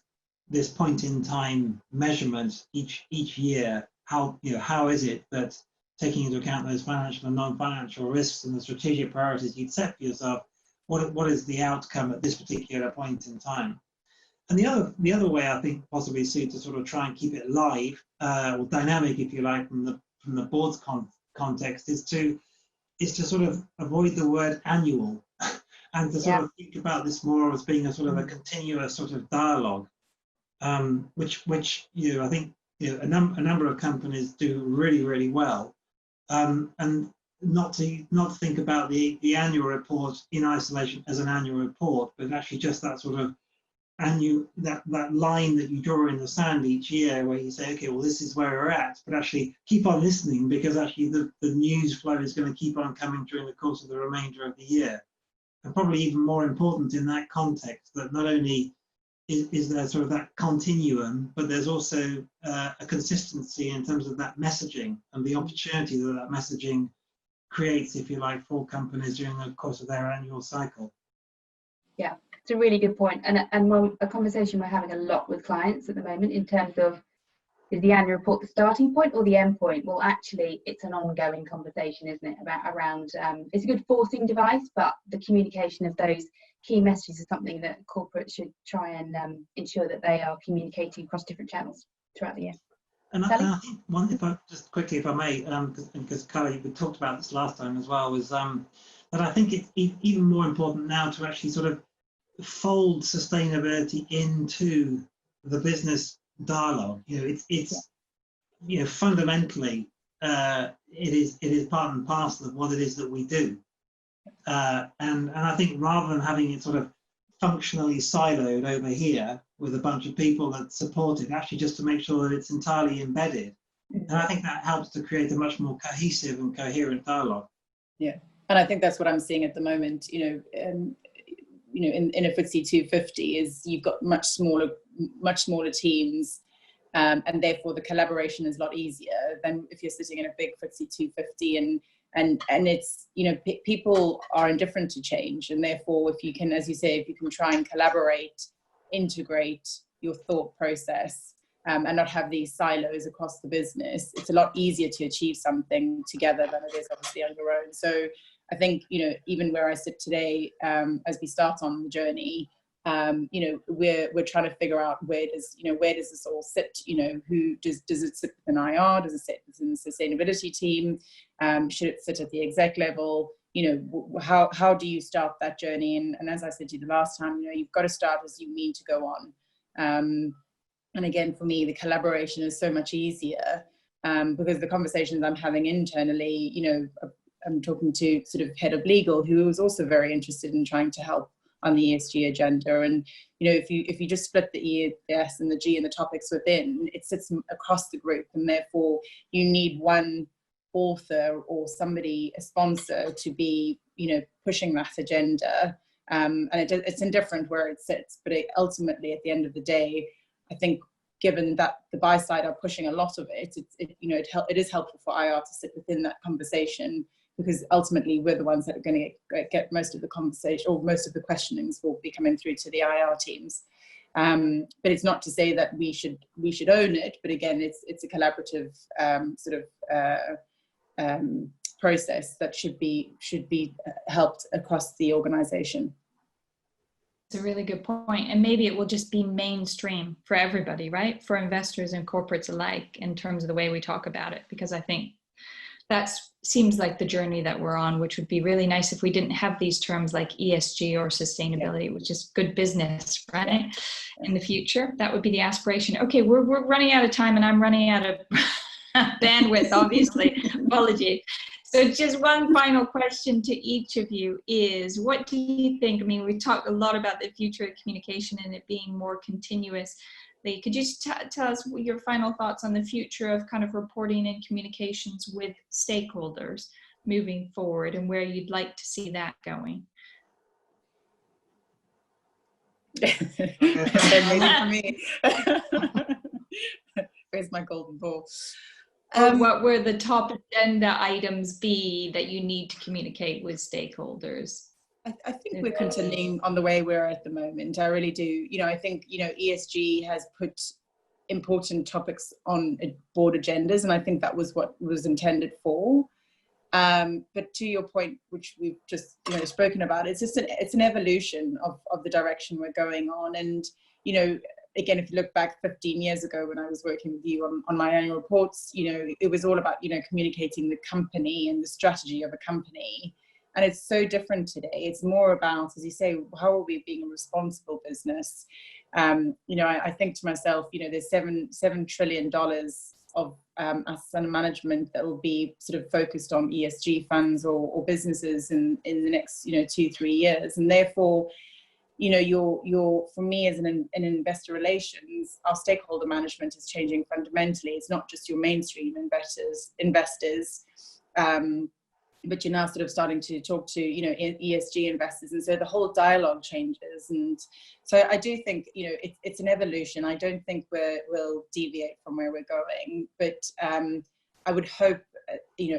this point in time measurement each year. How is it that, taking into account those financial and non-financial risks and the strategic priorities you'd set for yourself, what is the outcome at this particular point in time? And the other way, I think, possibly, Sue, to sort of try and keep it live or dynamic, if you like, from the board's context, is to sort of avoid the word annual and to sort of think about this more as being a sort of a continuous sort of dialogue, which I think a number of companies do really, really well, and not to think about the annual report in isolation as an annual report, but actually just that sort of that line that you draw in the sand each year, where you say, okay, well, this is where we're at, but actually keep on listening, because actually the news flow is going to keep on coming during the course of the remainder of the year. And probably even more important in that context, that not only is there sort of that continuum, but there's also a consistency in terms of that messaging and the opportunity that messaging creates, if you like, for companies during the course of their annual cycle. Yeah, it's a really good point, and a conversation we're having a lot with clients at the moment in terms of, is the annual report the starting point or the end point? Well, actually, it's an ongoing conversation, isn't it? Around it's a good forcing device, but the communication of those key messages is something that corporates should try and ensure that they are communicating across different channels throughout the year. And I think one, if I may, because Carly, we talked about this last time as well, was that I think it's even more important now to actually sort of fold sustainability into the business dialogue. It's fundamentally it is part and parcel of what it is that we do, and I think rather than having it sort of functionally siloed over here with a bunch of people that support it, actually just to make sure that it's entirely embedded, and I think that helps to create a much more cohesive and coherent dialogue. Yeah, and I think that's what I'm seeing at the moment. In a FTSE 250, is you've got much smaller teams, and therefore the collaboration is a lot easier than if you're sitting in a big FTSE 250 and it's, people are indifferent to change, and therefore if you can, as you say, if you can try and collaborate, integrate your thought process, and not have these silos across the business, it's a lot easier to achieve something together than it is obviously on your own. So I think, even where I sit today, as we start on the journey, we're trying to figure out where does this all sit? Who does it sit within IR? Does it sit within the sustainability team? Should it sit at the exec level? How do you start that journey? And as I said to you the last time, you've got to start as you mean to go on. And again, for me, the collaboration is so much easier, because the conversations I'm having internally, I'm talking to sort of head of legal, who was also very interested in trying to help on the ESG agenda. And if you just split the E, the S, and the G and the topics within, it sits across the group, and therefore you need one author or somebody, a sponsor, to be pushing that agenda. And it's indifferent where it sits, but ultimately at the end of the day, I think, given that the buy side are pushing a lot of it, it is helpful for IR to sit within that conversation, because ultimately we're the ones that are going to get most of the conversation, or most of the questionings will be coming through to the IR teams. But it's not to say that we should own it, but again, it's a collaborative process that should be helped across the organization. It's a really good point. And maybe it will just be mainstream for everybody, right? For investors and corporates alike, in terms of the way we talk about it, because I think that seems like the journey that we're on, which would be really nice if we didn't have these terms like ESG or sustainability, which is good business, right? In the future, that would be the aspiration. Okay, we're running out of time, and I'm running out of bandwidth, obviously. Apologies. So just one final question to each of you is, what do you think? I mean, we talked a lot about the future of communication and it being more continuous. Could you just tell us your final thoughts on the future of kind of reporting and communications with stakeholders moving forward, and where you'd like to see that going? For me. Where's my golden ball? What were the top agenda items be that you need to communicate with stakeholders? I think we're continuing on the way we're at the moment. I really do. I think, ESG has put important topics on board agendas, and I think that was what was intended for. But to your point, which we've just spoken about, it's an evolution of the direction we're going on. And again, if you look back 15 years ago when I was working with you on my annual reports, it was all about communicating the company and the strategy of a company. And it's so different today. It's more about, as you say, how are we being a responsible business? I think to myself, there's $7 trillion of assets under management that will be sort of focused on ESG funds or businesses in the next 2-3 years. And therefore, for me as an investor relations, our stakeholder management is changing fundamentally. It's not just your mainstream investors, but you're now sort of starting to talk to ESG investors, and so the whole dialogue changes. And so I do think it's an evolution. I don't think we'll deviate from where we're going, but I would hope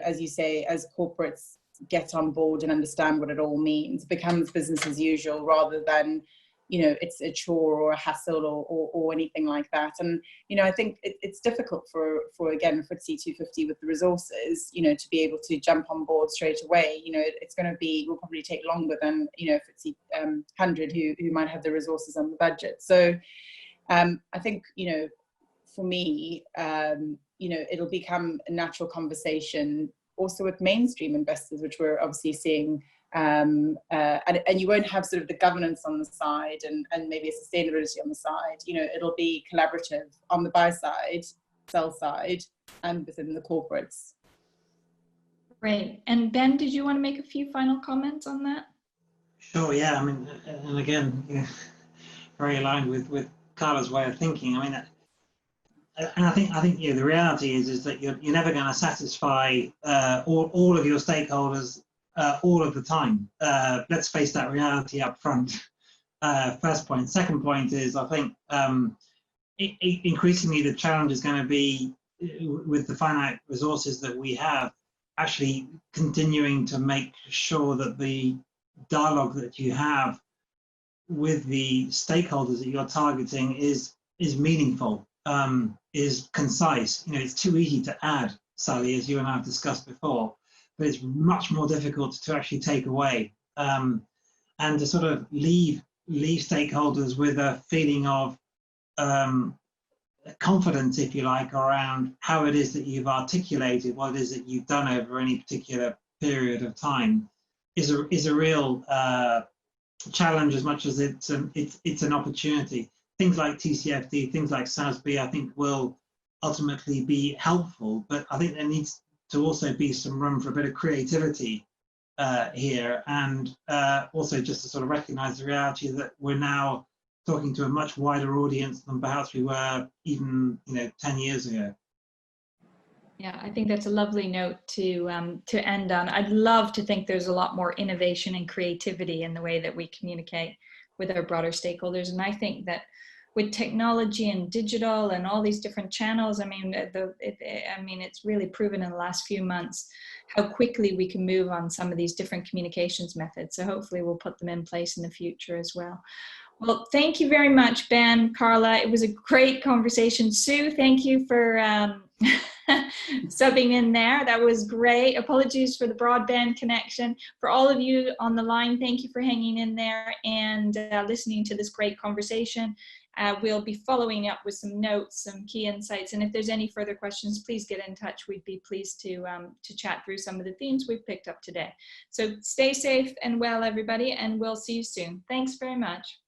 as you say, as corporates get on board and understand what it all means, it becomes business as usual rather than it's a chore or a hassle or anything like that. And I think it's difficult for again FTSE 250 with the resources to be able to jump on board straight away. Will probably take longer than FTSE 100 who might have the resources and the budget. So I think for me it'll become a natural conversation also with mainstream investors, which we're obviously seeing, and you won't have sort of the governance on the side and maybe a sustainability on the side. It'll be collaborative on the buy side, sell side, and within the corporates. Great. And Ben, did you want to make a few final comments on that? Sure. Yeah. I mean, and again, very aligned with Carla's way of thinking. I mean. And I think the reality is that you're never going to satisfy all of your stakeholders all of the time. Let's face that reality up front. First point. Second point is, I think increasingly the challenge is going to be with the finite resources that we have, actually continuing to make sure that the dialogue that you have with the stakeholders that you're targeting is meaningful. Is concise. It's too easy to add, Sally, as you and I have discussed before, but it's much more difficult to actually take away, and to sort of leave stakeholders with a feeling of confidence, if you like, around how it is that you've articulated what it is that you've done over any particular period of time is a real challenge as much as it's an opportunity. Things like TCFD, things like SASB, I think will ultimately be helpful, but I think there needs to also be some room for a bit of creativity here, and also just to sort of recognize the reality that we're now talking to a much wider audience than perhaps we were even 10 years ago. Yeah, I think that's a lovely note to end on. I'd love to think there's a lot more innovation and creativity in the way that we communicate with our broader stakeholders. And I think that with technology and digital and all these different channels, I mean, it's really proven in the last few months how quickly we can move on some of these different communications methods. So hopefully we'll put them in place in the future as well. Well, thank you very much, Ben, Carla. It was a great conversation. Sue, thank you for subbing in there. That was great. Apologies for the broadband connection. For all of you on the line, thank you for hanging in there and listening to this great conversation. We'll be following up with some notes, some key insights, and if there's any further questions, please get in touch. We'd be pleased to chat through some of the themes we've picked up today. So stay safe and well, everybody, and we'll see you soon. Thanks very much.